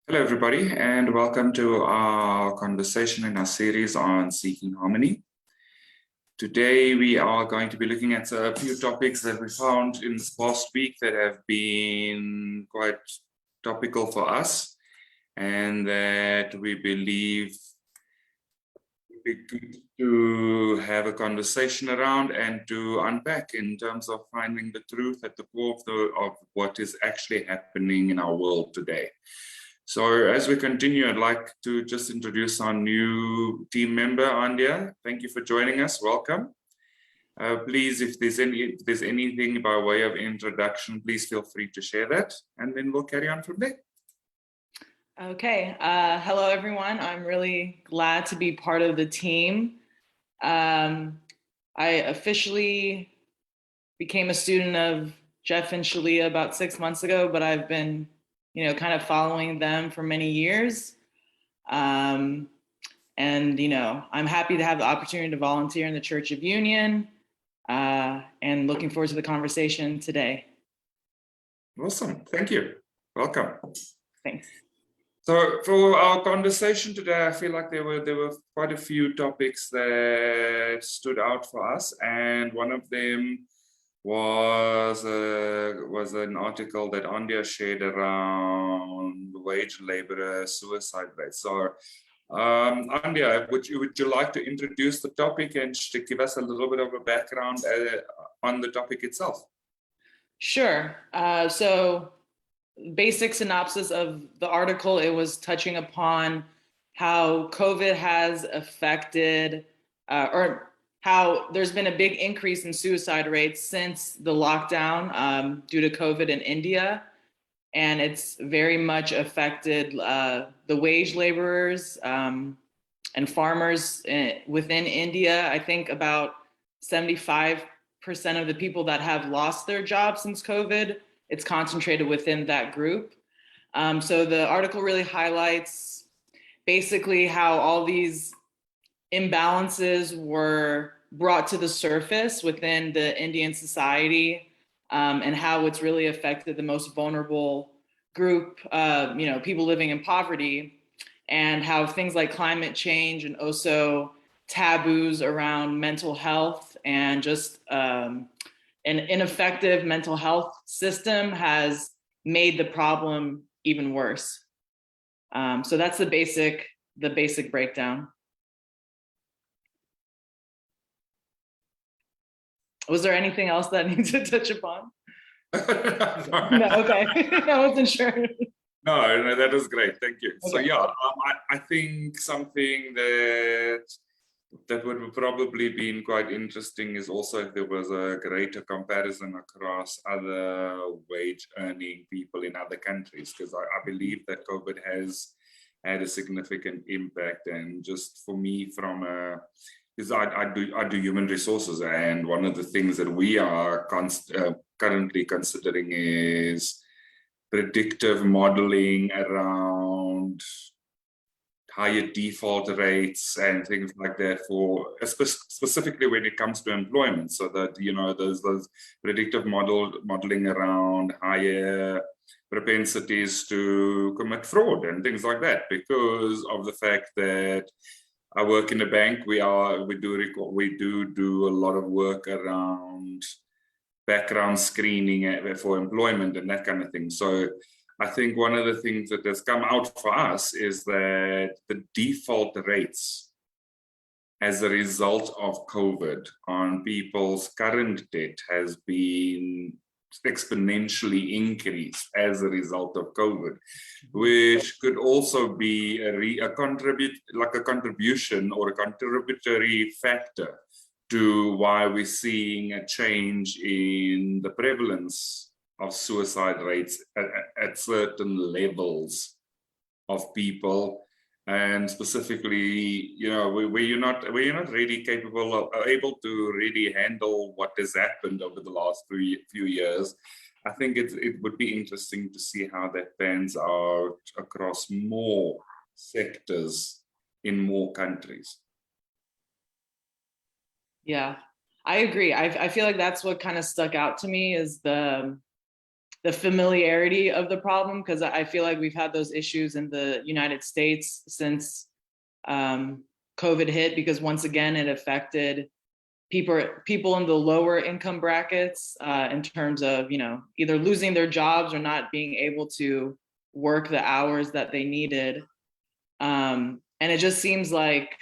Hello, everybody, and welcome to our conversation in our series on seeking harmony. Today, we are going to be looking at a few topics that we found in this past week that have been quite topical for us and that we believe would be good to have a conversation around and to unpack in terms of finding the truth at the core of what is actually happening in our world today. So as we continue, I'd like to just introduce our new team member, Andya. Thank you for joining us. Welcome. Please, if there's anything by way of introduction, please feel free to share that, and then we'll carry on from there. Okay. Hello, everyone. I'm really glad to be part of the team. I officially became a student of Jeff and Shaleia about 6 months ago, but I've been kind of following them for many years. And, I'm happy to have the opportunity to volunteer in the Church of Union and looking forward to the conversation today. Awesome. Thank you. Welcome. Thanks. So for our conversation today, I feel like there were quite a few topics that stood out for us. And one of them was an article that Andya shared around wage laborer suicide rates. So, Andya, would you like to introduce the topic and to give us a little bit of a background on the topic itself? Sure. So, basic synopsis of the article, it was touching upon how COVID has affected or how there's been a big increase in suicide rates since the lockdown due to COVID in India. And it's very much affected the wage laborers and farmers within India. I think about 75% of the people that have lost their jobs since COVID, it's concentrated within that group. So the article really highlights basically how all these imbalances were brought to the surface within the Indian society and how it's really affected the most vulnerable group, people living in poverty, and how things like climate change and also taboos around mental health and just an ineffective mental health system has made the problem even worse. So that's the basic breakdown. Was there anything else that I need to touch upon? No, okay. I wasn't sure. No, that was great. Thank you. Okay. So yeah, I think something that would probably been quite interesting is also if there was a greater comparison across other wage earning people in other countries, because I believe that COVID has had a significant impact. And just for me, because I do human resources, and one of the things that we are currently considering is predictive modeling around higher default rates and things like that for specifically when it comes to employment, so that there's those predictive modeling around higher propensities to commit fraud and things like that, because of the fact that I work in a bank. We do a lot of work around background screening for employment and that kind of thing. So I think one of the things that has come out for us is that the default rates as a result of COVID on people's current debt has been exponentially increased as a result of COVID, which could also be a contribution or a contributory factor to why we're seeing a change in the prevalence of suicide rates at certain levels of people. And specifically, where you're not really capable of able to really handle what has happened over the last few years. I think it would be interesting to see how that pans out across more sectors in more countries. Yeah, I agree. I feel like that's what kind of stuck out to me is the the familiarity of the problem, because I feel like we've had those issues in the United States since COVID hit, because once again, it affected people in the lower income brackets in terms of, either losing their jobs or not being able to work the hours that they needed. And it just seems like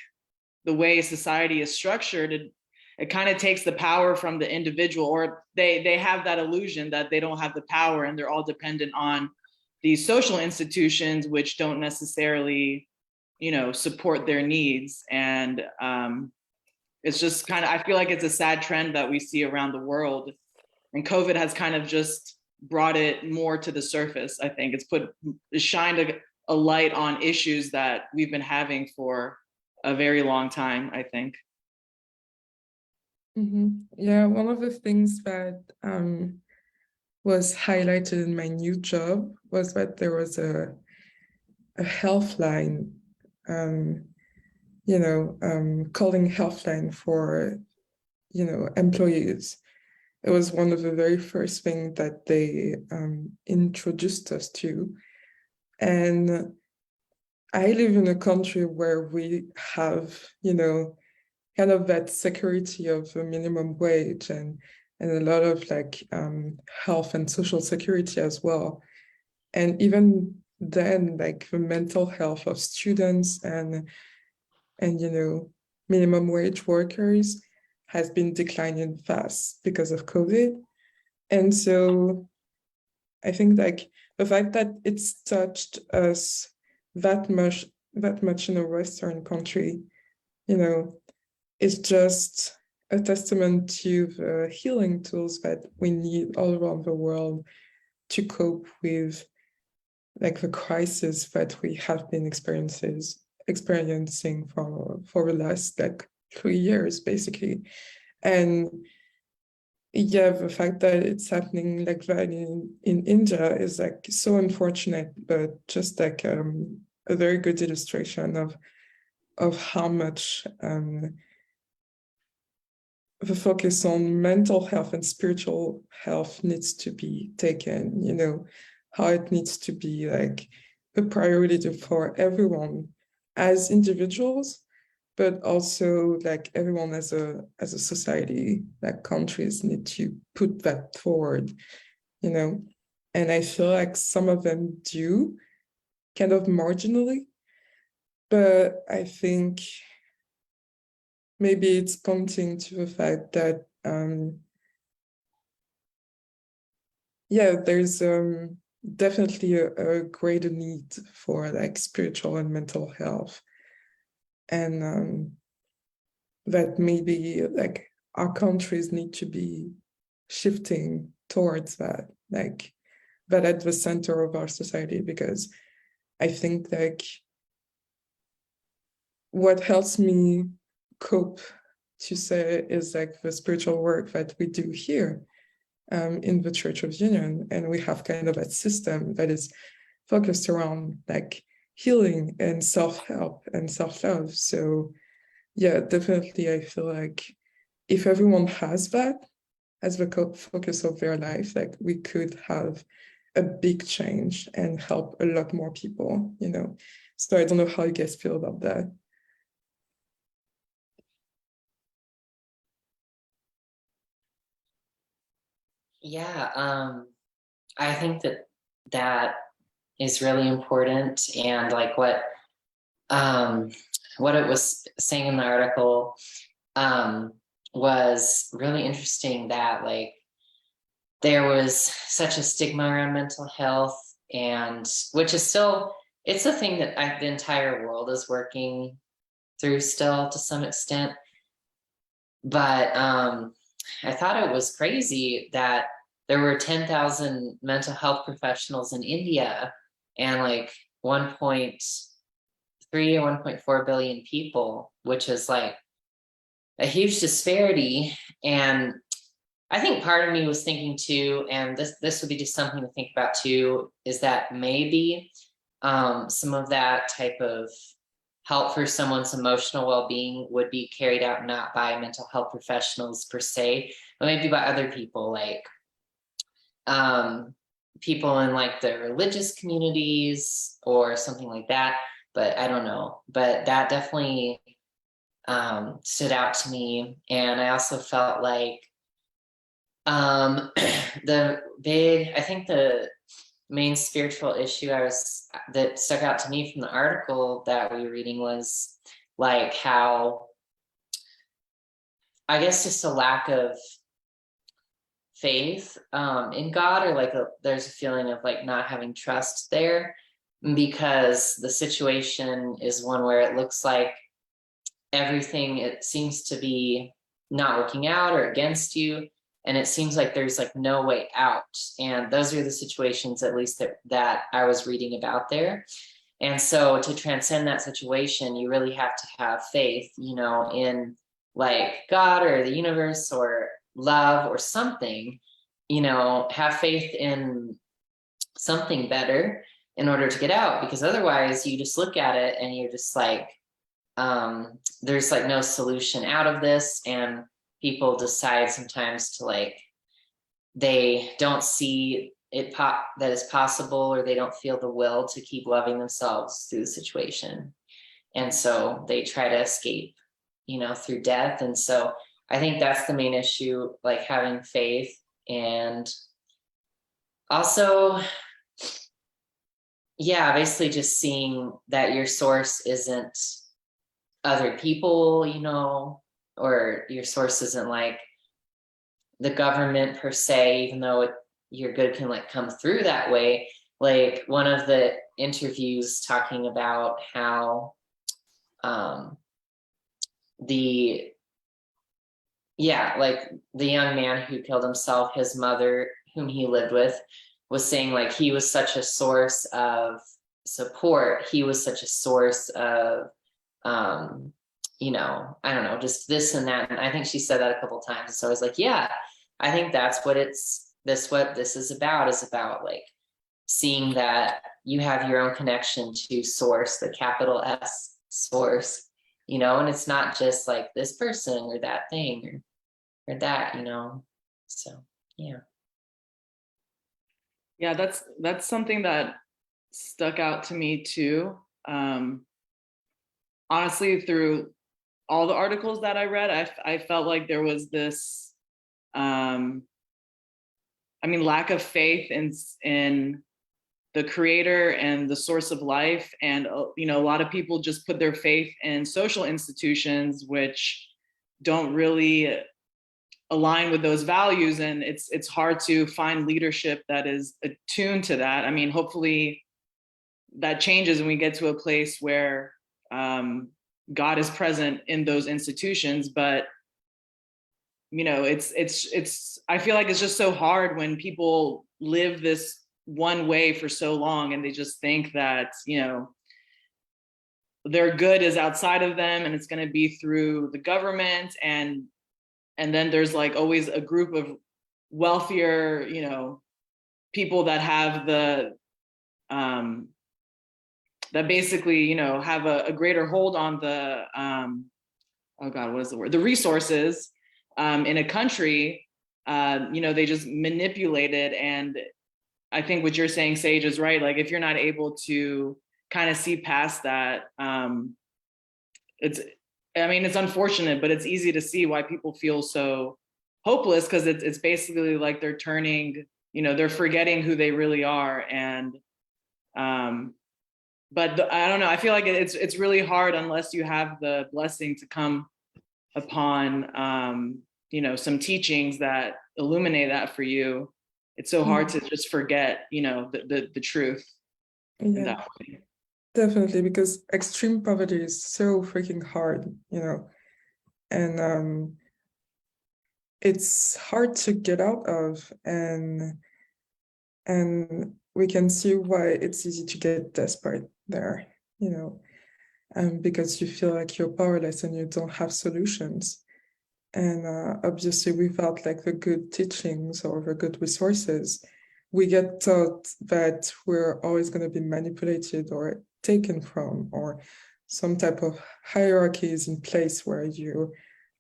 the way society is structured, it kind of takes the power from the individual, or they have that illusion that they don't have the power and they're all dependent on these social institutions, which don't necessarily, support their needs. And it's just kind of, I feel like it's a sad trend that we see around the world. And COVID has kind of just brought it more to the surface. I think it's shined a light on issues that we've been having for a very long time, I think. Yeah, one of the things that was highlighted in my new job was that there was a healthline, calling healthline for, employees. It was one of the very first things that they introduced us to. And I live in a country where we have, kind of that security of a minimum wage and a lot of health and social security as well. And even then, the mental health of students and minimum wage workers has been declining fast because of COVID. And so I think the fact that it's touched us that much in a Western country, is just a testament to the healing tools that we need all around the world to cope with the crisis that we have been experiencing for the last 3 years, basically. And yeah, the fact that it's happening like that in India is so unfortunate, but just a very good illustration of how much the focus on mental health and spiritual health needs to be taken, how it needs to be a priority for everyone as individuals, but also everyone as a society. Countries need to put that forward, and I feel like some of them do, kind of marginally, but I think maybe it's pointing to the fact that there's definitely a greater need for spiritual and mental health, and that maybe our countries need to be shifting towards that at the center of our society, because I think what helps me cope, to say, is the spiritual work that we do here in the Church of Union. And we have kind of a system that is focused around healing and self-help and self-love. So yeah, definitely I feel if everyone has that as the focus of their life, we could have a big change and help a lot more people, So I don't know how you guys feel about that. Yeah, I think that is really important, and what it was saying in the article was really interesting, that there was such a stigma around mental health, and which is still, it's a thing that the entire world is working through still to some extent. But I thought it was crazy that there were 10,000 mental health professionals in India, and 1.3 or 1.4 billion people, which is a huge disparity. And I think part of me was thinking too, and this would be just something to think about too, is that maybe some of that type of help for someone's emotional well-being would be carried out not by mental health professionals per se, but maybe by other people, people in like the religious communities or something like that, but I don't know. But that definitely stood out to me. And I also felt like I think the main spiritual issue that stuck out to me from the article that we were reading was like how, I guess, just a lack of faith in God, or like there's a feeling of like not having trust there, because the situation is one where it looks like everything, it seems to be not working out or against you, and it seems like there's like no way out. And those are the situations, at least that I was reading about there. And so to transcend that situation, you really have to have faith, you know, in like God or the universe or love or something, you know, have faith in something better in order to get out, because otherwise you just look at it and you're just like, there's like no solution out of this. And people decide sometimes to like, they don't see it that is possible, or they don't feel the will to keep loving themselves through the situation. And so they try to escape, you know, through death. And so I think that's the main issue, like having faith. And also, yeah, basically just seeing that your source isn't other people, you know, or your source isn't like the government per se, even though your good can like come through that way. Like one of the interviews talking about how like the young man who killed himself, his mother, whom he lived with, was saying like he was such a source of support. He was such a source of, you know, I don't know, just this and that. And I think she said that a couple of times. So I was like, yeah, I think that's what what this is about like seeing that you have your own connection to source, the capital S source, you know, and it's not just like this person or that thing or that, you know. So yeah. Yeah, that's something that stuck out to me too. Honestly, through all the articles that I read, I felt like there was this, lack of faith in the creator and the source of life. And, you know, a lot of people just put their faith in social institutions, which don't really align with those values. And it's hard to find leadership that is attuned to that. I mean, hopefully that changes and we get to a place where God is present in those institutions. But, you know, I feel like it's just so hard when people live this one way for so long and they just think that, you know, their good is outside of them and it's going to be through the government. And then there's like always a group of wealthier, you know, people that have the, that basically, you know, have a greater hold on the, oh God, what is the word? The resources in a country, you know, they just manipulate it. And I think what you're saying, Sage, is right. Like if you're not able to kind of see past that, it's unfortunate, but it's easy to see why people feel so hopeless, because it's basically like they're turning, you know, they're forgetting who they really are. And but I don't know, I feel like it's really hard unless you have the blessing to come upon you know, some teachings that illuminate that for you. It's so hard to just forget, you know, the truth in that way. Definitely, because extreme poverty is so freaking hard, you know, and it's hard to get out of, and we can see why it's easy to get desperate there, you know, because you feel like you're powerless and you don't have solutions. And obviously without like the good teachings or the good resources, we get taught that we're always going to be manipulated or taken from, or some type of hierarchy is in place where you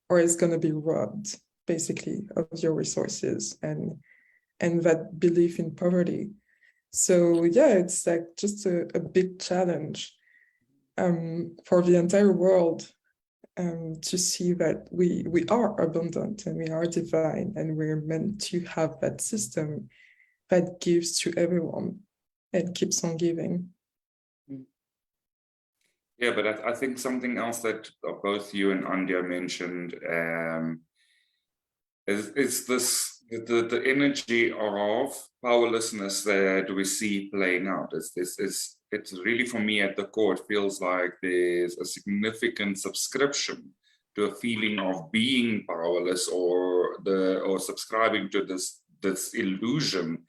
or is going to be robbed basically of your resources, and that belief in poverty So yeah, it's like just a big challenge for the entire world to see that we are abundant and we are divine and we're meant to have that system that gives to everyone and keeps on giving. Yeah, but I think something else that both you and Andrea mentioned is this the energy of powerlessness that we see playing out. It's really, for me, at the core, it feels like there's a significant subscription to a feeling of being powerless, or subscribing to this illusion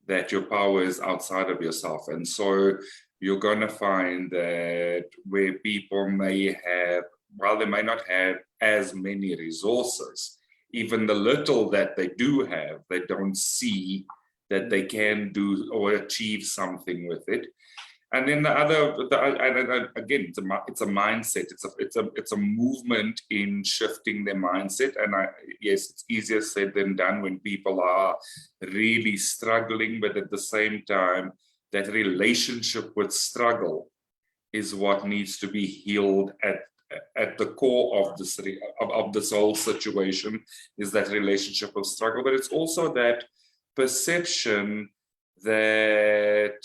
that your power is outside of yourself. And so you're going to find that where people may have, while they may not have as many resources, even the little that they do have, they don't see that they can do or achieve something with it. And then again, it's a mindset. It's a movement in shifting their mindset. And yes, it's easier said than done when people are really struggling. But at the same time, that relationship with struggle is what needs to be healed at the core of this whole situation, is that relationship of struggle. But it's also that perception that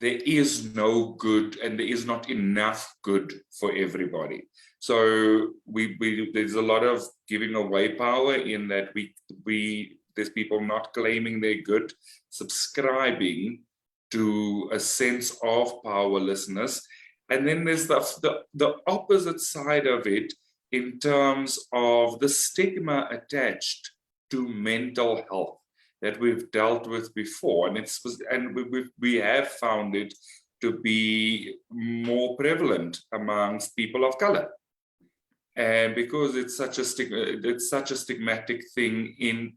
there is no good and there is not enough good for everybody. So there's a lot of giving away power in that there's people not claiming they're good, subscribing to a sense of powerlessness. And then there's the opposite side of it in terms of the stigma attached to mental health that we've dealt with before. And we have found it to be more prevalent amongst people of color. And because it's such a stigmatic thing in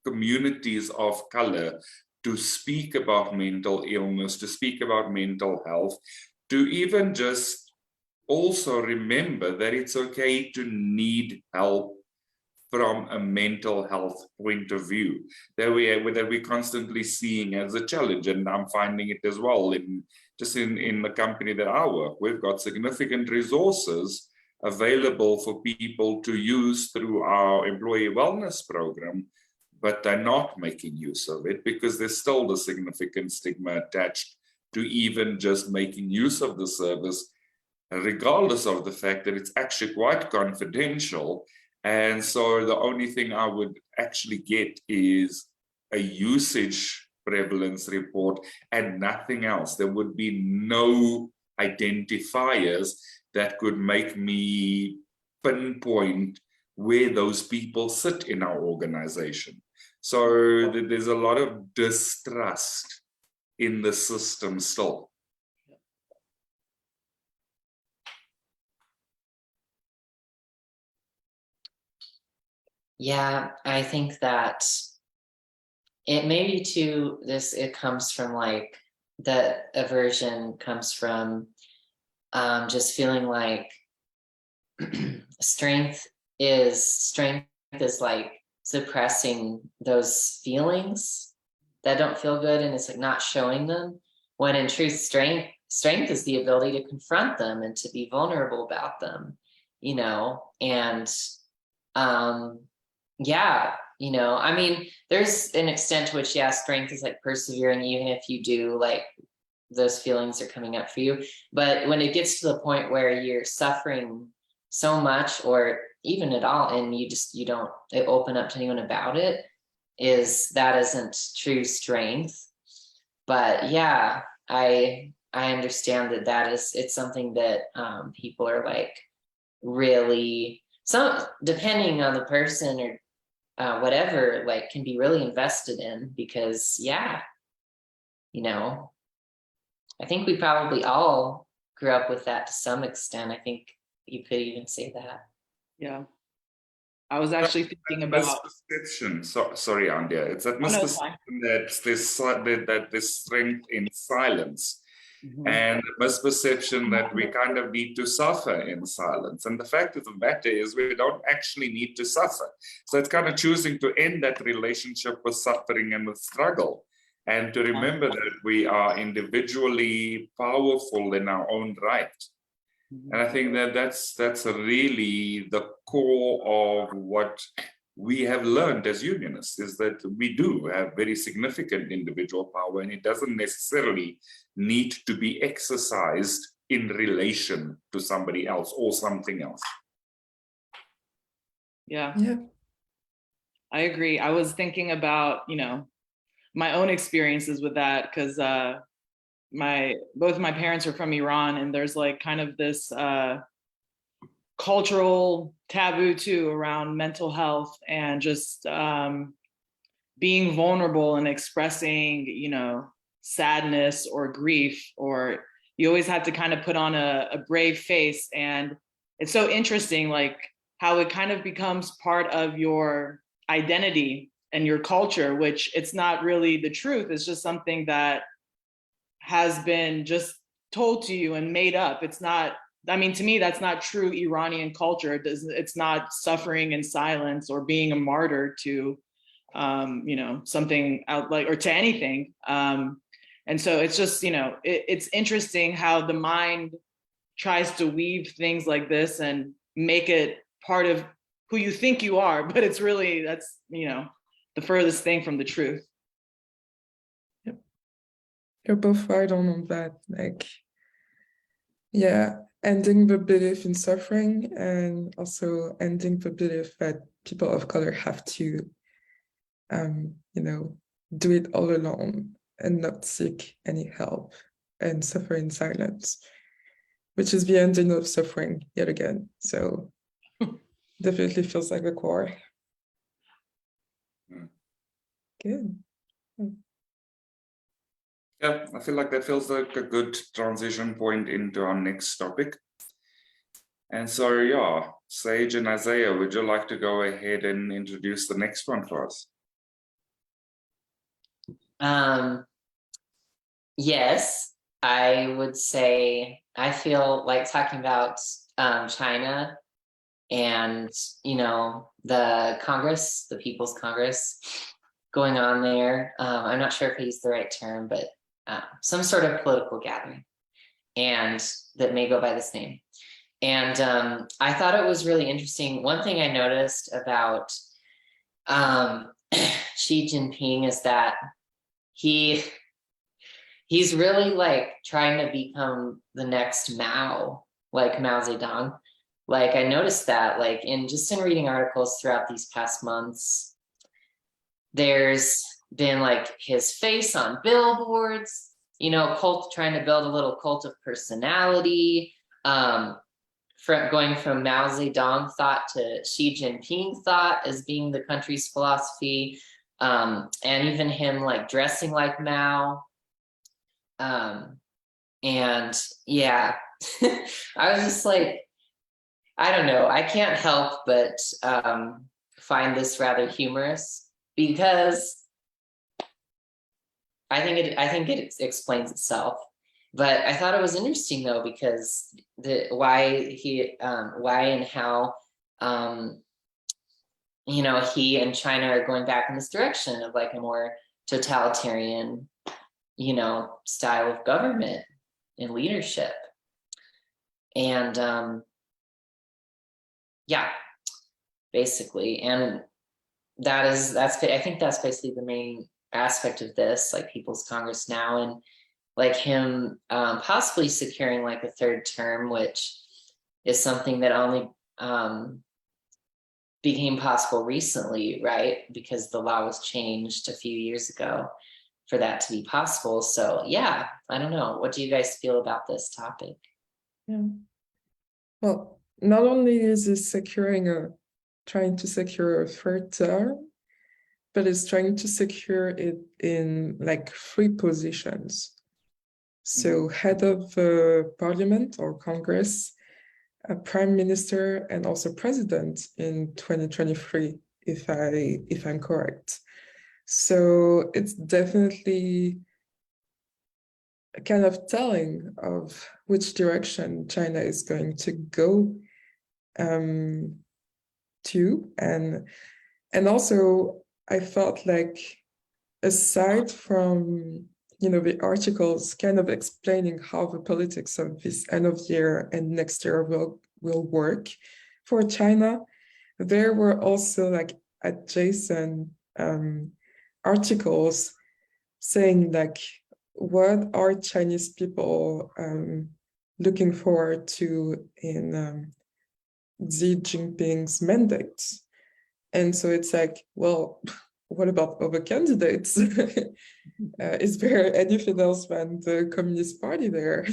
communities of color to speak about mental illness, to speak about mental health, to even just also remember that it's okay to need help from a mental health point of view, that we're constantly seeing as a challenge. And I'm finding it as well in the company that I work. We've got significant resources available for people to use through our employee wellness program, but they're not making use of it because there's still the significant stigma attached to even just making use of the service, regardless of the fact that it's actually quite confidential. And so the only thing I would actually get is a usage prevalence report and nothing else. There would be no identifiers that could make me pinpoint where those people sit in our organization. So there's a lot of distrust in the system still. Yeah, I think that it maybe too, it comes from like, that aversion comes from just feeling like strength is like suppressing those feelings that don't feel good, and it's like not showing them, when in truth strength is the ability to confront them and to be vulnerable about them, you know. And yeah, you know, I mean, there's an extent to which, yeah, strength is like persevering even if you do, like, those feelings are coming up for you. But when it gets to the point where you're suffering so much, or even at all, and you don't open up to anyone about it, that isn't true strength. But yeah, I understand it's something that people are like really, some, depending on the person or whatever, like, can be really invested in, because yeah, you know, I think we probably all grew up with that to some extent. I think you could even say that. Yeah. I was actually thinking about misperception. Sorry, Andrea. It's that misperception that there's strength in silence. Mm-hmm. And the misperception that we kind of need to suffer in silence. And the fact of the matter is we don't actually need to suffer. So it's kind of choosing to end that relationship with suffering and with struggle and to remember that we are individually powerful in our own right. And I think that that's really the core of what we have learned as unionists, is that we do have very significant individual power, and it doesn't necessarily need to be exercised in relation to somebody else or something else. Yeah. Yeah. I agree. I was thinking about, my own experiences with that, because both of my parents are from Iran, and there's like kind of this cultural taboo too around mental health and just being vulnerable and expressing, sadness or grief, or you always have to kind of put on a brave face. And it's so interesting, like how it kind of becomes part of your identity and your culture, which it's not really the truth. It's just something that has been just told to you and made up. It's not, I mean, to me, that's not true Iranian culture. It's not suffering in silence or being a martyr to, something out like, or to anything. And so it's just, it's interesting how the mind tries to weave things like this and make it part of who you think you are, but it's really, that's, the furthest thing from the truth. Yep. You're both right on that. Like, yeah, ending the belief in suffering, and also ending the belief that people of color have to, do it all alone and not seek any help and suffer in silence, which is the ending of suffering yet again. So definitely feels like the core. Good. Yeah, I feel like that feels like a good transition point into our next topic. And so, yeah, Sage and Isaiah, would you like to go ahead and introduce the next one for us? Yes, I would say I feel like talking about China and, the Congress, the People's Congress going on there. I'm not sure if I used the right term, but some sort of political gathering, and that may go by this name. And I thought it was really interesting. One thing I noticed about Xi Jinping is that he's really like trying to become the next Mao, like Mao Zedong. Like I noticed that, like in reading articles throughout these past months, there's been like his face on billboards, trying to build a little cult of personality, going from Mao Zedong thought to Xi Jinping thought as being the country's philosophy, and even him like dressing like Mao. And yeah, I was just like, I don't know, I can't help but find this rather humorous, because I think it explains itself. But I thought it was interesting though, because why and how he and China are going back in this direction of like a more totalitarian style of government and leadership. And yeah, basically, and that's I think that's basically the main aspect of this, like People's Congress now, and like him possibly securing like a third term, which is something that only became possible recently, right? Because the law was changed a few years ago for that to be possible. So yeah, I don't know. What do you guys feel about this topic? Yeah. Well, not only is it trying to secure a third term, but it's trying to secure it in like 3 positions. So head of parliament or Congress, a prime minister, and also president in 2023, if I'm correct. So it's definitely kind of telling of which direction China is going to go to. And also I felt like aside from, the articles kind of explaining how the politics of this end of year and next year will work for China, there were also like adjacent articles saying like, what are Chinese people looking forward to in Xi Jinping's mandate? And so it's like, well, what about other candidates? Is there anything else than the Communist Party there?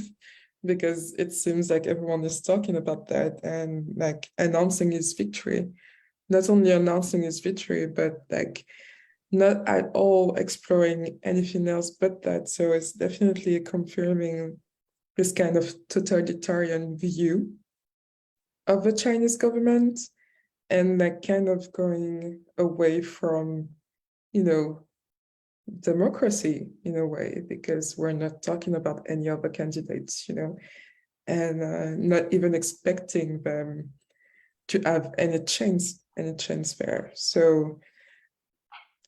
Because it seems like everyone is talking about that and like announcing his victory. Not only announcing his victory, but like not at all exploring anything else but that. So it's definitely confirming this kind of totalitarian view of the Chinese government, and like kind of going away from, democracy in a way, because we're not talking about any other candidates, and not even expecting them to have any chance there. So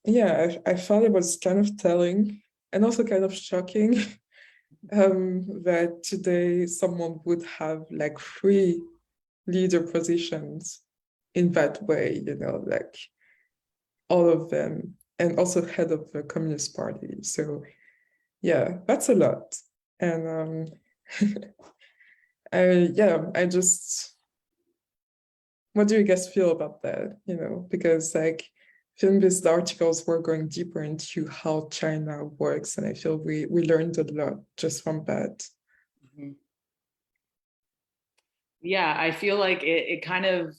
yeah, I thought it was kind of telling and also kind of shocking that today someone would have like 3 leader positions in that way, like all of them, and also head of the Communist Party. So yeah, that's a lot. And I just, what do you guys feel about that? Because like film-based articles were going deeper into how China works, and I feel we learned a lot just from that. Mm-hmm. Yeah, I feel like it kind of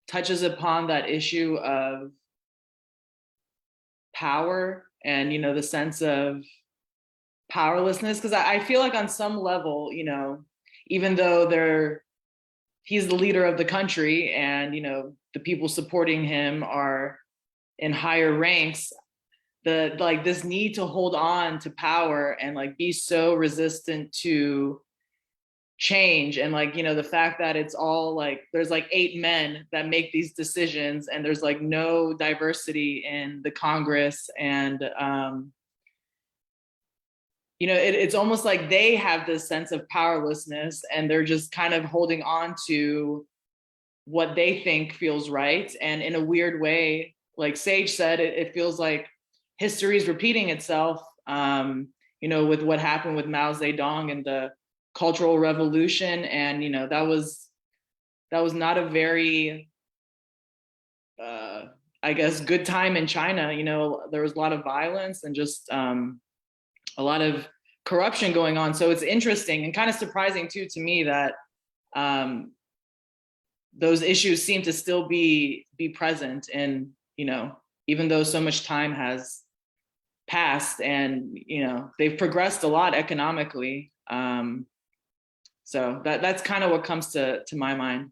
touches upon that issue of power and, the sense of powerlessness. Because I feel like on some level, even though he's the leader of the country and, the people supporting him are in higher ranks, this need to hold on to power and like be so resistant to change, and the fact that it's all like there's like 8 men that make these decisions and there's like no diversity in the Congress, and it's almost like they have this sense of powerlessness and they're just kind of holding on to what they think feels right. And in a weird way, like Sage said, it feels like history is repeating itself, with what happened with Mao Zedong and the Cultural Revolution. And, that was not a very, I guess, good time in China. There was a lot of violence and just a lot of corruption going on. So it's interesting and kind of surprising too, to me, that those issues seem to still be present. And, even though so much time has passed and, they've progressed a lot economically. So that's kind of what comes to my mind.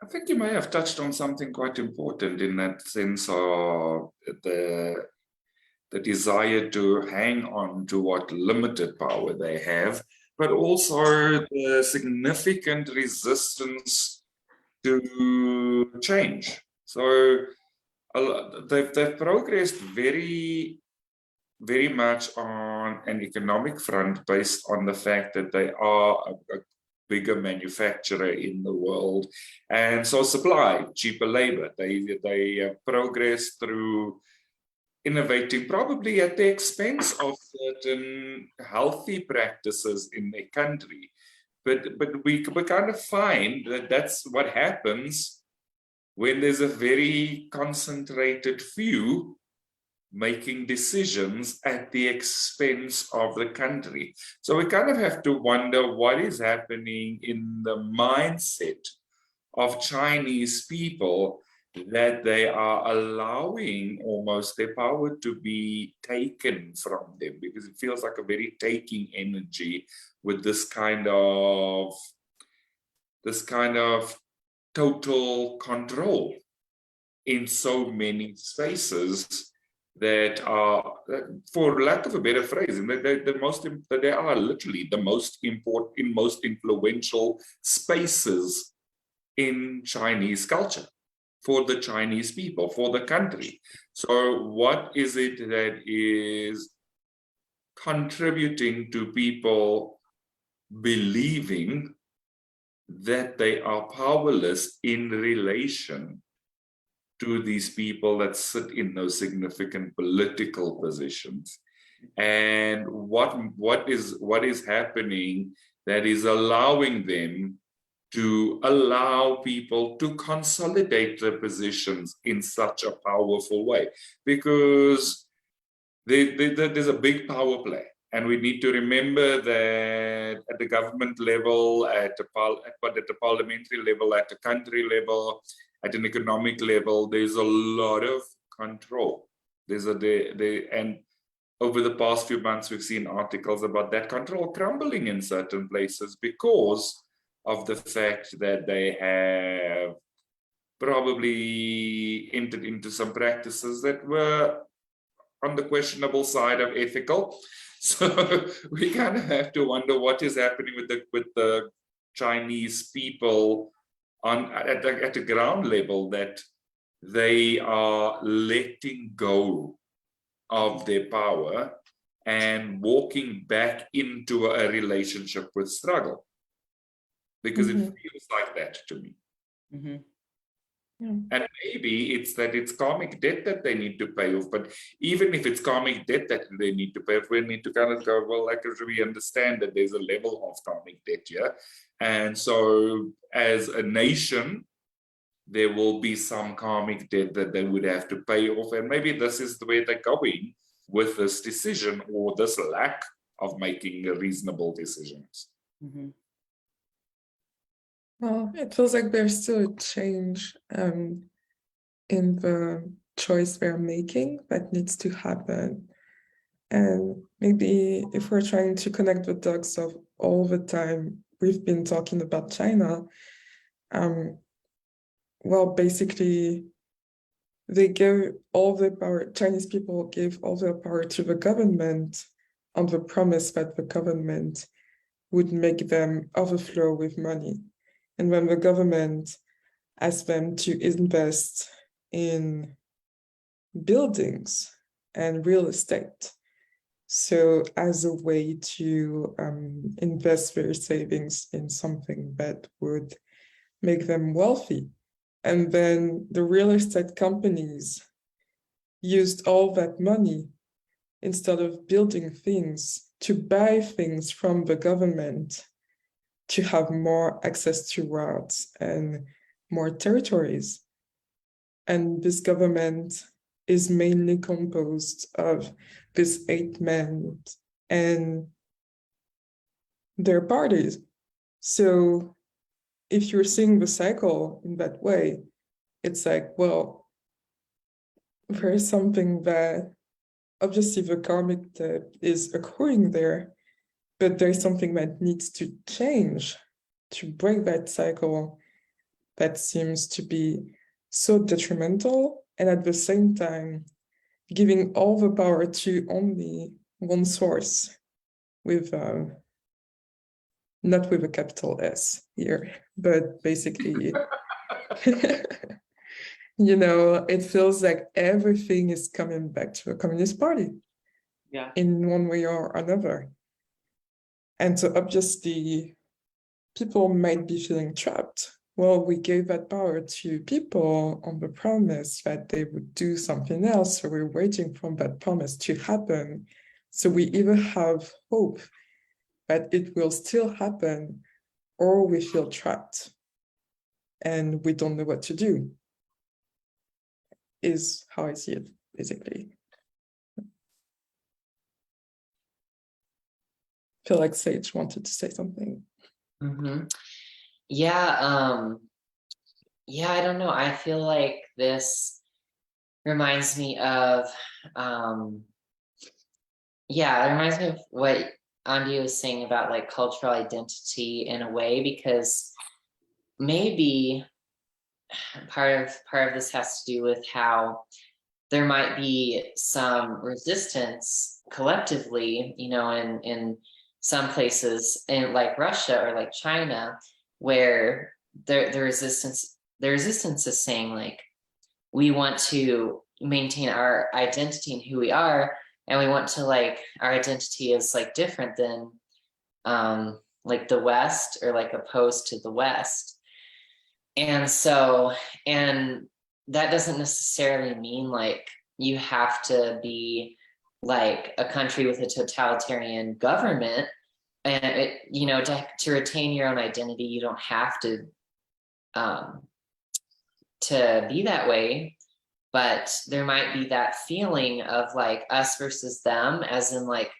I think you may have touched on something quite important in that sense of the desire to hang on to what limited power they have, but also the significant resistance to change. So they've progressed very, very much on an economic front based on the fact that they are a bigger manufacturer in the world, and so supply cheaper labor. They progress through innovating, probably at the expense of certain healthy practices in their country. But we kind of find that that's what happens when there's a very concentrated few making decisions at the expense of the country. So we kind of have to wonder what is happening in the mindset of Chinese people, that they are allowing almost their power to be taken from them, because it feels like a very taking energy with this kind of total control in so many spaces that are, for lack of a better phrase, they are literally the most important, most influential spaces in Chinese culture. for the Chinese people, for the country. So what is it that is contributing to people believing that they are powerless in relation to these people that sit in those significant political positions? And what is happening that is allowing them to allow people to consolidate their positions in such a powerful way? Because there's a big power play, and we need to remember that at the government level, at the parliamentary level, at the country level, at an economic level, there's a lot of control. And over the past few months, we've seen articles about that control crumbling in certain places because of the fact that they have probably entered into some practices that were on the questionable side of ethical. So we kind of have to wonder what is happening with the Chinese people at the ground level, that they are letting go of their power and walking back into a relationship with struggle, because it feels like that to me. And maybe it's karmic debt that they need to pay off. But even if it's karmic debt that they need to pay off, we need to kind of go, well, like, we understand that there's a level of karmic debt here. And so as a nation, there will be some karmic debt that they would have to pay off. And maybe this is the way they're going with this decision, or this lack of making reasonable decisions. Well, it feels like there's still a change in the choice they're making that needs to happen. And maybe if we're trying to connect the dots of all the time we've been talking about China, well, basically, they gave all the power, Chinese people gave all the power to the government on the promise that the government would make them overflow with money. And when the government asked them to invest in buildings and real estate, so as a way to invest their savings in something that would make them wealthy. And then the real estate companies used all that money, instead of building things, to buy things from the government, to have more access to routes and more territories. And this government is mainly composed of these 8 men and their parties. So if you're seeing the cycle in that way, it's like, well, there is something that obviously the karmic debt is accruing there, but there's something that needs to change to break that cycle that seems to be so detrimental, and at the same time giving all the power to only one source, with not with a capital S here, but basically you know, it feels like everything is coming back to the Communist Party, in one way or another. And so obviously people might be feeling trapped. Well, we gave that power to people on the promise that they would do something else, so we're waiting for that promise to happen. So we either have hope that it will still happen, or we feel trapped and we don't know what to do, is how I see it, basically. I feel like Sage wanted to say something. Yeah, I don't know. I feel like this reminds me of, it reminds me of what Andi was saying about like cultural identity in a way, because maybe part of this has to do with how there might be some resistance collectively, you know, in some places, in like Russia or like China, where the resistance is saying like, we want to maintain our identity and who we are, and we want to like our identity is like different than like the West, or like opposed to the West. And so, and that doesn't necessarily mean like you have to be like a country with a totalitarian government. And it, you know, to retain your own identity, you don't have to be that way. But there might be that feeling of like us versus them, as in like,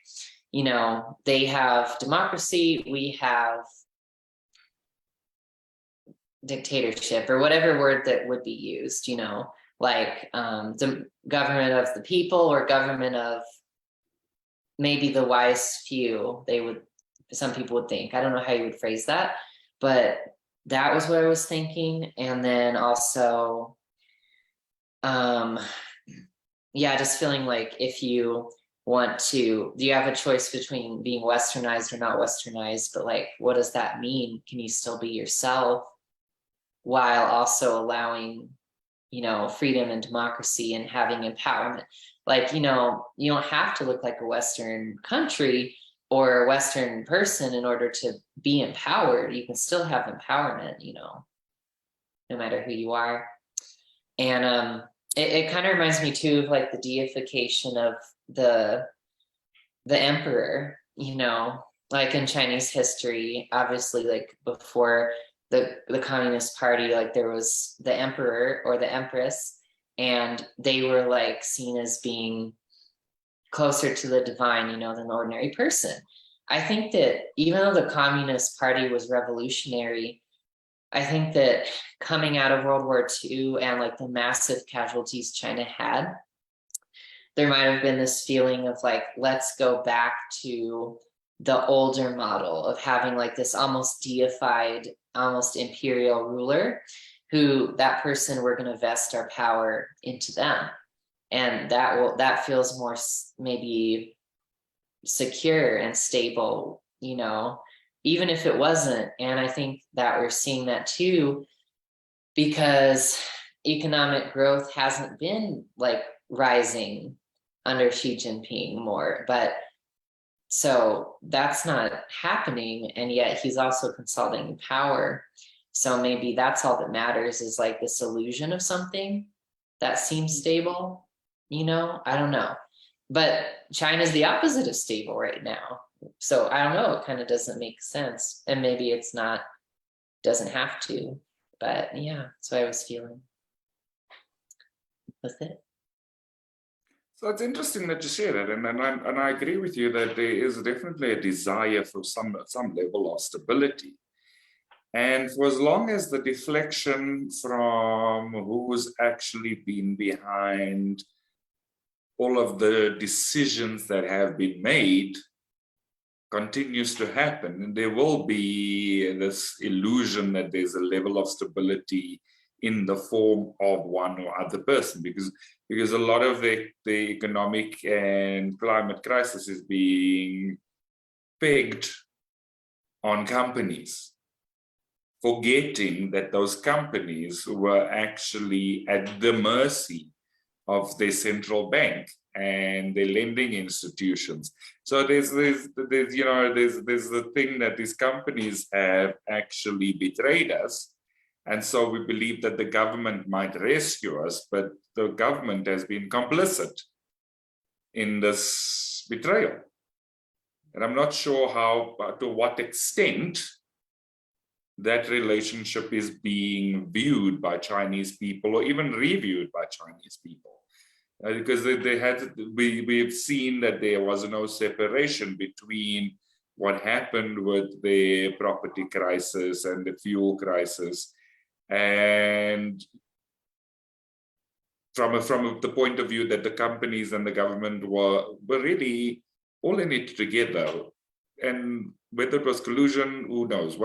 you know, they have democracy, we have dictatorship, or whatever word that would be used, you know, like the government of the people, or government of maybe the wise few, some people would think. I don't know how you would phrase that, but that was what I was thinking. And then also, yeah, just feeling like if you want to, do you have a choice between being westernized or not westernized, but like, what does that mean? Can you still be yourself while also allowing, you know, freedom and democracy and having empowerment? Like, you know, you don't have to look like a Western country or a Western person in order to be empowered. You can still have empowerment, you know, no matter who you are. And it kind of reminds me too of like the deification of the emperor, you know, like in Chinese history, obviously, like before the Communist Party, like there was the emperor or the empress, and they were like seen as being closer to the divine, you know, than the ordinary person. I think that even though the Communist Party was revolutionary, I think that coming out of World War II and like the massive casualties China had, there might have been this feeling of like, let's go back to the older model of having like this almost deified, almost imperial ruler, who that person, we're going to vest our power into them. And that feels more maybe secure and stable, you know, even if it wasn't. And I think that we're seeing that too, because economic growth hasn't been like rising under Xi Jinping more, but so that's not happening. And yet he's also consolidating power. So maybe that's all that matters, is like this illusion of something that seems stable, you know, I don't know. But China's the opposite of stable right now. So I don't know, it kind of doesn't make sense. And maybe it's not, doesn't have to, but yeah, that's what I was feeling with it. So it's interesting that you share that, and I agree with you that there is definitely a desire for some level of stability. And for as long as the deflection from who's actually been behind all of the decisions that have been made continues to happen, and there will be this illusion that there's a level of stability in the form of one or other person, because a lot of the economic and climate crisis is being pegged on companies, forgetting that those companies were actually at the mercy of their central bank and their lending institutions. So there's the thing that these companies have actually betrayed us. And so we believe that the government might rescue us, but the government has been complicit in this betrayal. And I'm not sure to what extent that relationship is being viewed by Chinese people, or even reviewed by Chinese people. Because we've seen that there was no separation between what happened with the property crisis and the fuel crisis. And from the point of view that the companies and the government were really all in it together, and whether it was collusion, who knows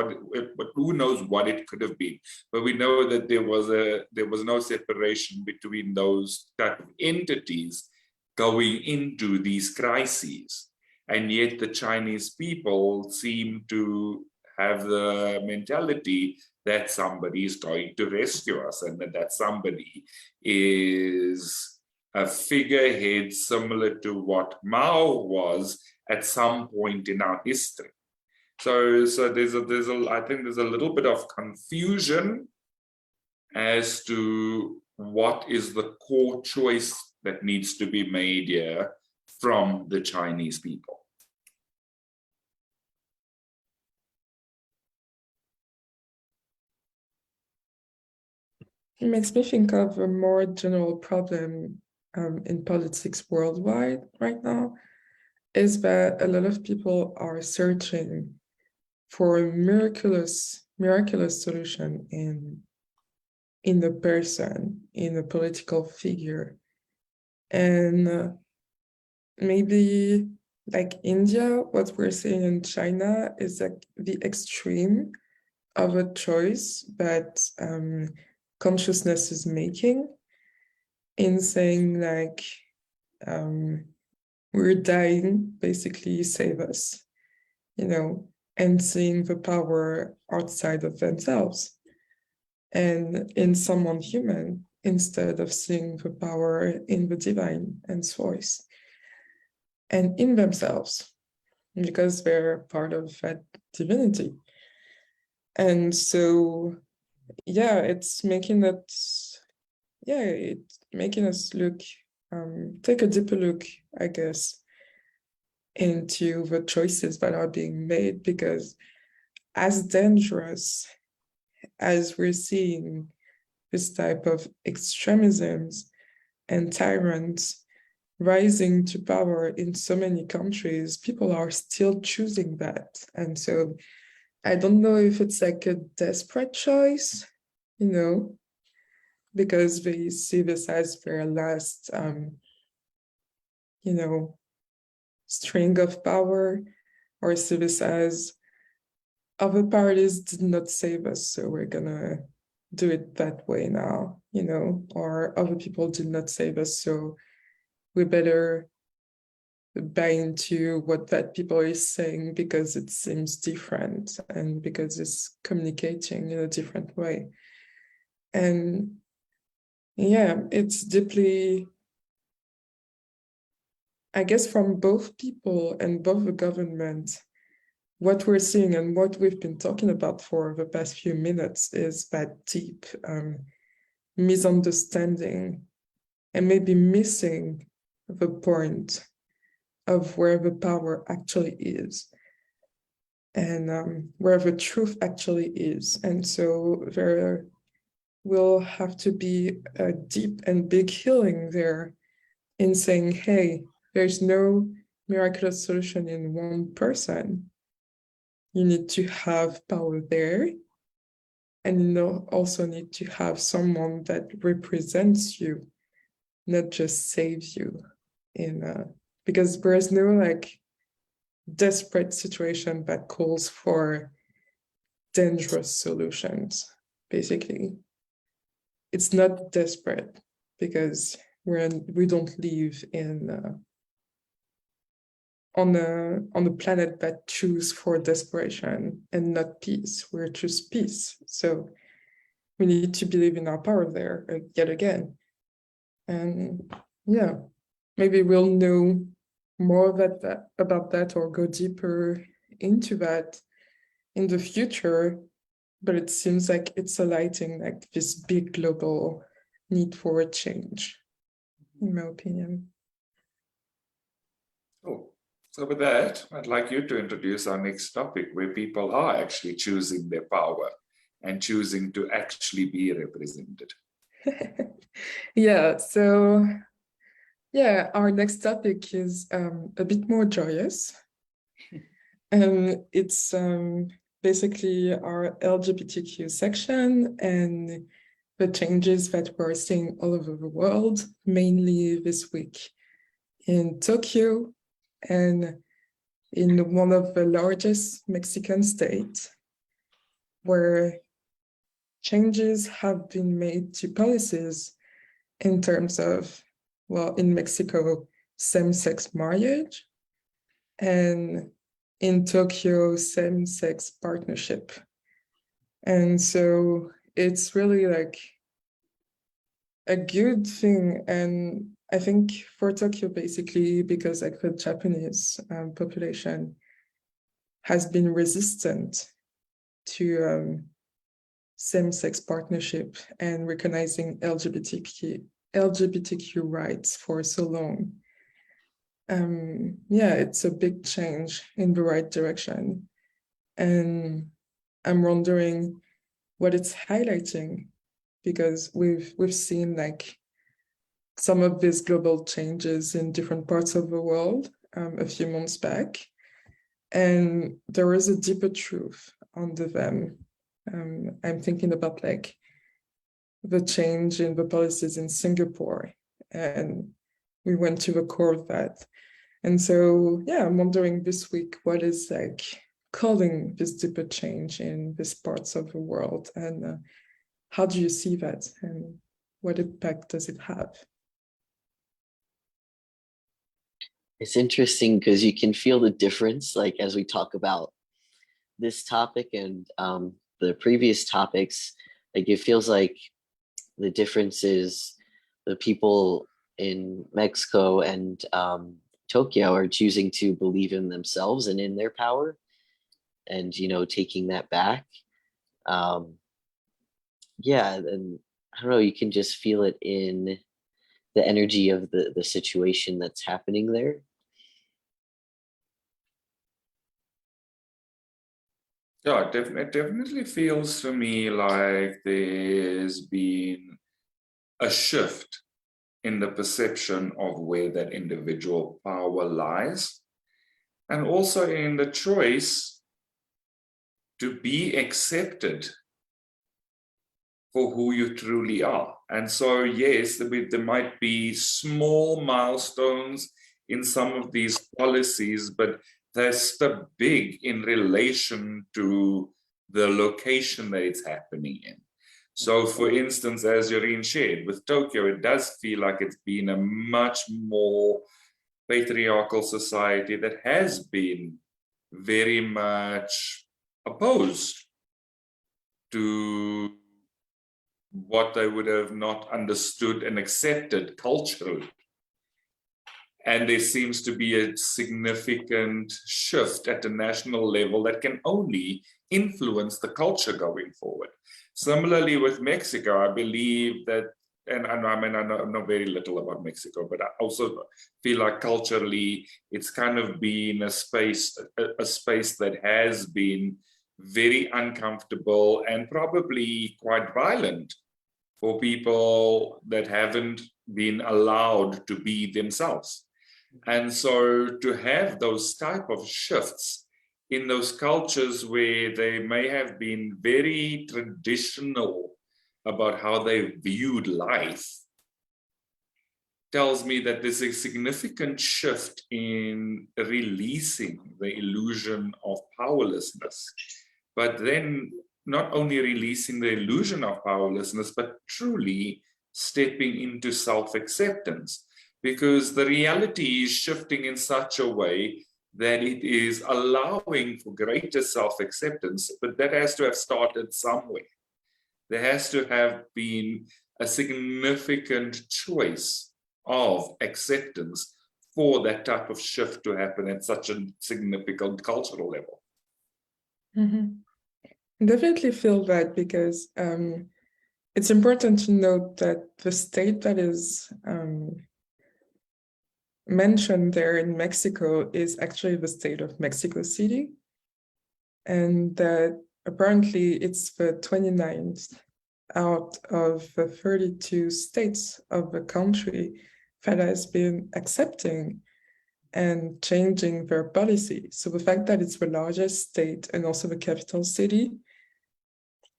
who knows what it could have been. But we know that there was no separation between those type of entities going into these crises, and yet the Chinese people seem to have the mentality that somebody is trying to rescue us, and that somebody is a figurehead similar to what Mao was at some point in our history. So I think there's a little bit of confusion as to what is the core choice that needs to be made here from the Chinese people. It makes me think of a more general problem in politics worldwide right now, is that a lot of people are searching for a miraculous solution in the person, in a political figure. And maybe like India, what we're seeing in China is like the extreme of a choice that consciousness is making, in saying like, we're dying, basically save us, and seeing the power outside of themselves and in someone human, instead of seeing the power in the divine and source and in themselves, because they're part of that divinity. And so, it's making us look, take a deeper look, I guess, into the choices that are being made, because as dangerous as we're seeing this type of extremisms and tyrants rising to power in so many countries, people are still choosing that. And so I don't know if it's like a desperate choice, because they see this as their last, string of power, or see this as other parties did not save us, so we're gonna do it that way now, or other people did not save us, so we better buy into what that people is saying because it seems different and because it's communicating in a different way. And it's deeply, I guess, from both people and both the government, what we're seeing and what we've been talking about for the past few minutes is that deep misunderstanding and maybe missing the point of where the power actually is and where the truth actually is. And so there will have to be a deep and big healing there, in saying, hey, there's no miraculous solution in one person. You need to have power there, and you also need to have someone that represents you, not just saves you. Because there's no like desperate situation that calls for dangerous solutions. Basically, it's not desperate because we don't live on a planet that choose for desperation and not peace. We choose peace. So we need to believe in our power there yet again. And maybe we'll know more about that or go deeper into that in the future. But it seems like it's highlighting like this big global need for a change, in my opinion. Oh. So with that, I'd like you to introduce our next topic, where people are actually choosing their power and choosing to actually be represented. Our next topic is a bit more joyous. It's basically our LGBTQ section and the changes that we're seeing all over the world, mainly this week in Tokyo, and in one of the largest Mexican states, where changes have been made to policies in terms of, in Mexico, same-sex marriage, and in Tokyo same-sex partnership. And so it's really like a good thing. And I think for Tokyo, basically, because like the Japanese population has been resistant to same-sex partnership and recognizing LGBTQ rights for so long. Yeah, it's a big change in the right direction. And I'm wondering what it's highlighting, because we've seen like some of these global changes in different parts of the world a few months back. And there is a deeper truth under them. I'm thinking about like the change in the policies in Singapore, and we went to the core of that. And so, yeah, I'm wondering this week, what is like causing this deeper change in these parts of the world, and how do you see that, and what impact does it have? It's interesting because you can feel the difference, like as we talk about this topic and the previous topics, like it feels like the difference is the people in Mexico and Tokyo are choosing to believe in themselves and in their power, and taking that back. Yeah, and I don't know, you can just feel it in the energy of the situation that's happening there. Yeah, it definitely feels to me like there's been a shift in the perception of where that individual power lies, and also in the choice to be accepted for who you truly are. And so, yes, there might be small milestones in some of these policies, but they're still big in relation to the location that it's happening in. So, for instance, as Joreen shared, with Tokyo, it does feel like it's been a much more patriarchal society that has been very much opposed to what they would have not understood and accepted culturally. And there seems to be a significant shift at the national level that can only influence the culture going forward. Similarly with Mexico, I believe that, and I mean, I know very little about Mexico, but I also feel like culturally, it's kind of been a space that has been very uncomfortable and probably quite violent for people that haven't been allowed to be themselves. And so to have those type of shifts in those cultures where they may have been very traditional about how they viewed life tells me that there's a significant shift in releasing the illusion of powerlessness, but then not only releasing the illusion of powerlessness, but truly stepping into self-acceptance, because the reality is shifting in such a way that it is allowing for greater self-acceptance, but that has to have started somewhere. There has to have been a significant choice of acceptance for that type of shift to happen at such a significant cultural level. Mm-hmm. I definitely feel that, because it's important to note that the state that is mentioned there in Mexico is actually the state of Mexico City, and that apparently it's the 29th out of the 32 states of the country that has been accepting and changing their policy. So the fact that it's the largest state and also the capital city,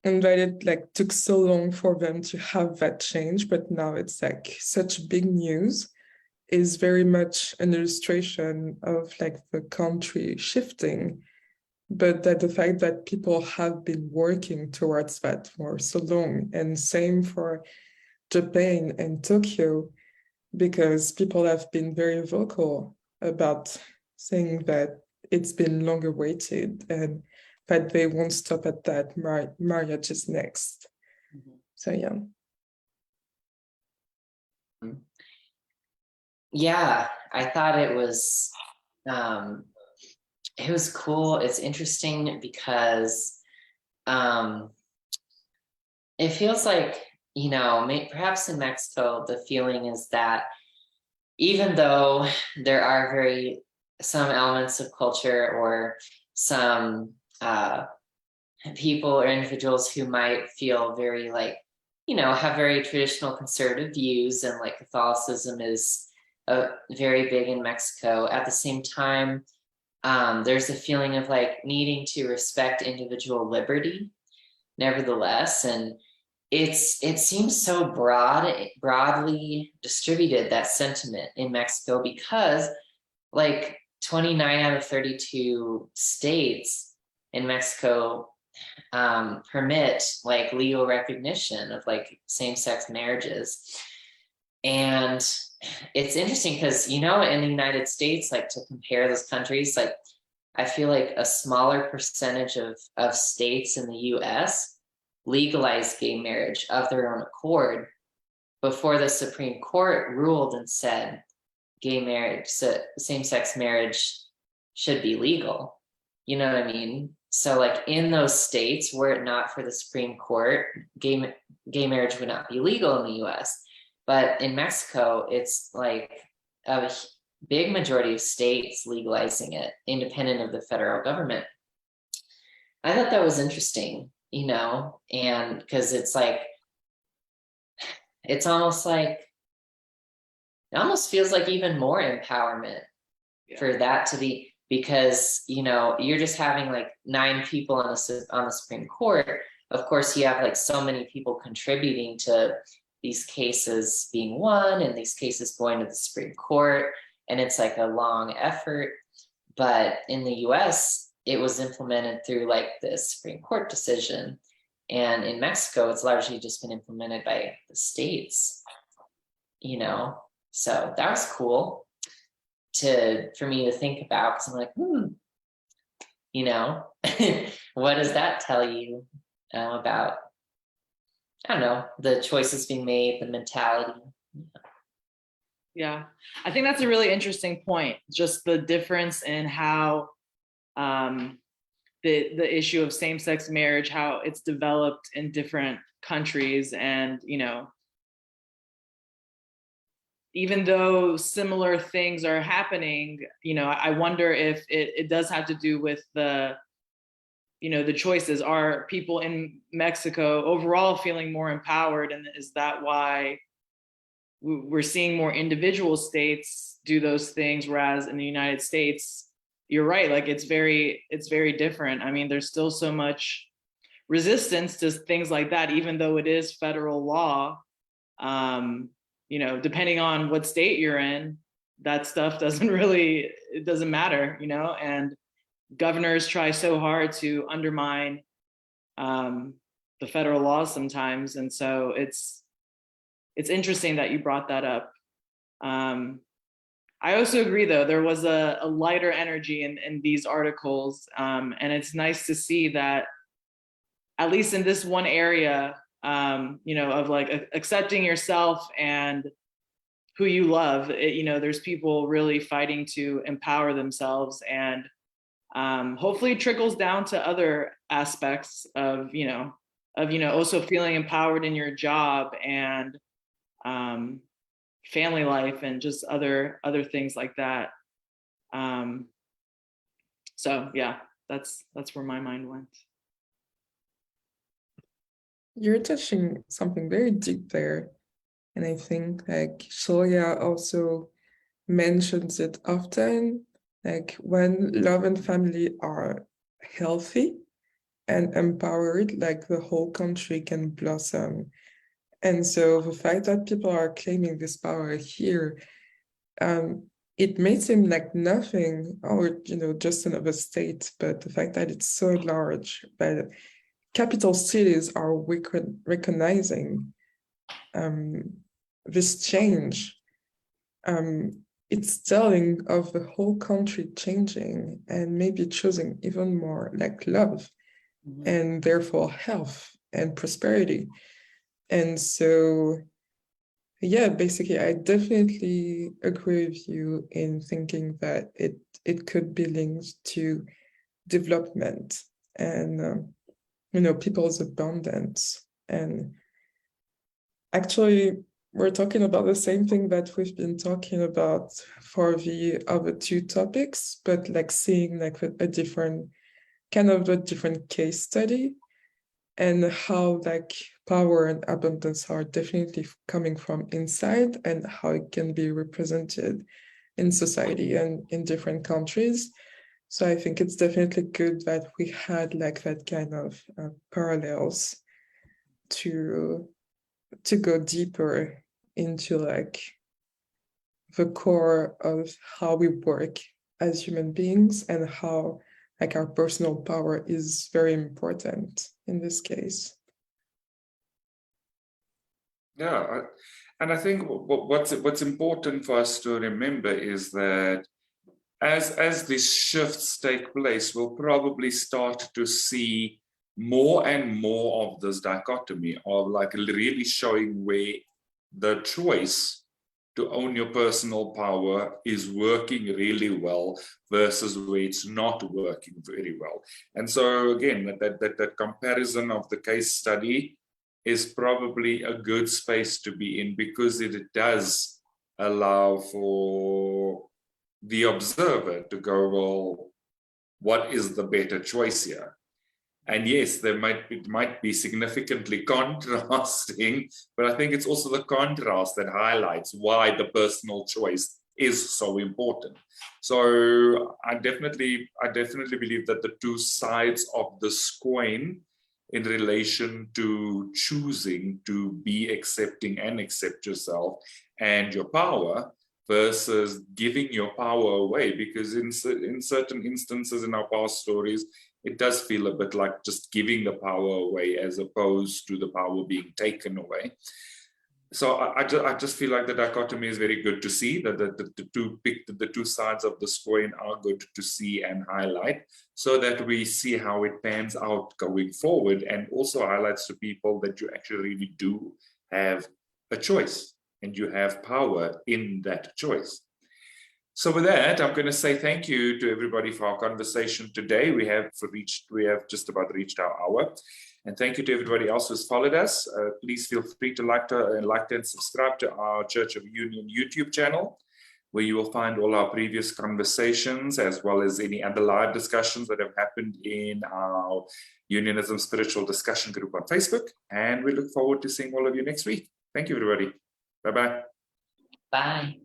and that it like took so long for them to have that change, but now it's like such big news, is very much an illustration of like the country shifting, but that the fact that people have been working towards that for so long. And same for Japan and Tokyo, because people have been very vocal about saying that it's been long awaited, and that they won't stop at that. Marriage is next. So yeah. Yeah, I thought it was cool. It's interesting because it feels like, you know, perhaps in Mexico, the feeling is that even though there are some elements of culture or some people or individuals who might feel very like, you know, have very traditional conservative views, and like Catholicism is very big in Mexico. At the same time, there's a feeling of like needing to respect individual liberty, nevertheless, and it seems so broadly distributed, that sentiment in Mexico, because like 29 out of 32 states in Mexico permit like legal recognition of like same-sex marriages. And it's interesting because, you know, in the United States, like to compare those countries, like I feel like a smaller percentage of states in the US legalized gay marriage of their own accord before the Supreme Court ruled and said gay marriage, so same-sex marriage should be legal. You know what I mean? So like in those states, were it not for the Supreme Court, gay marriage would not be legal in the US. But in Mexico, it's like a big majority of states legalizing it, independent of the federal government. I thought that was interesting, you know, and because it's like, it's almost like, it almost feels like even more empowerment for that to be, because, you know, you're just having like 9 people on the Supreme Court. Of course, you have like so many people contributing to these cases being won and these cases going to the Supreme Court, and it's like a long effort. But in the US, it was implemented through like the Supreme Court decision. And in Mexico, it's largely just been implemented by the states, you know? So that was cool for me to think about, because I'm like, you know, what does that tell you about, I don't know, the choices being made, the mentality? Yeah, I think that's a really interesting point. Just the difference in how the issue of same-sex marriage, how it's developed in different countries, and you know, even though similar things are happening, you know, I wonder if it does have to do with the, you know, the choices. Are people in Mexico overall feeling more empowered, and is that why we're seeing more individual states do those things, whereas in the United States, you're right, like it's very different. I mean, there's still so much resistance to things like that, even though it is federal law. You know, depending on what state you're in, that stuff it doesn't matter, you know, and governors try so hard to undermine the federal laws sometimes. And so it's interesting that you brought that up. I also agree, though, there was a lighter energy in these articles. And it's nice to see that, at least in this one area, you know, of like accepting yourself and who you love, you know, there's people really fighting to empower themselves, and hopefully it trickles down to other aspects of, you know, also feeling empowered in your job and family life and just other things like that. So yeah, that's where my mind went. You're touching something very deep there. And I think like Shaleia also mentions it often, like when love and family are healthy and empowered, like the whole country can blossom. And so the fact that people are claiming this power here, it may seem like nothing, or, you know, just another state, but the fact that it's so large, but capital cities are recognizing this change. it's telling of the whole country changing and maybe choosing even more like love and therefore health and prosperity. And so, yeah, basically, I definitely agree with you in thinking that it could be linked to development and people's abundance. And actually, we're talking about the same thing that we've been talking about for the other two topics, but like seeing like a different case study, and how like power and abundance are definitely coming from inside, and how it can be represented in society and in different countries. So I think it's definitely good that we had like that kind of parallels to go deeper into like the core of how we work as human beings, and how like our personal power is very important in this case. Yeah, and I think what's important for us to remember is that as these shifts take place, we'll probably start to see more and more of this dichotomy of like really showing where the choice to own your personal power is working really well versus where it's not working very well. And so again, that comparison of the case study is probably a good space to be in, because it does allow for the observer to go, well, what is the better choice here? And yes, it might be significantly contrasting, but I think it's also the contrast that highlights why the personal choice is so important. So I definitely believe that the two sides of this coin in relation to choosing to be accepting and accept yourself and your power versus giving your power away, because in certain instances in our past stories, it does feel a bit like just giving the power away as opposed to the power being taken away. So I just feel like the dichotomy is very good to see, that the two sides of the coin are good to see and highlight, so that we see how it pans out going forward, and also highlights to people that you actually really do have a choice and you have power in that choice. So with that, I'm going to say thank you to everybody for our conversation today. We have just about reached our hour. And thank you to everybody else who's followed us. Please feel free to like and subscribe to our Church of Union YouTube channel, where you will find all our previous conversations, as well as any other live discussions that have happened in our Unionism Spiritual Discussion group on Facebook. And we look forward to seeing all of you next week. Thank you, everybody. Bye-bye. Bye.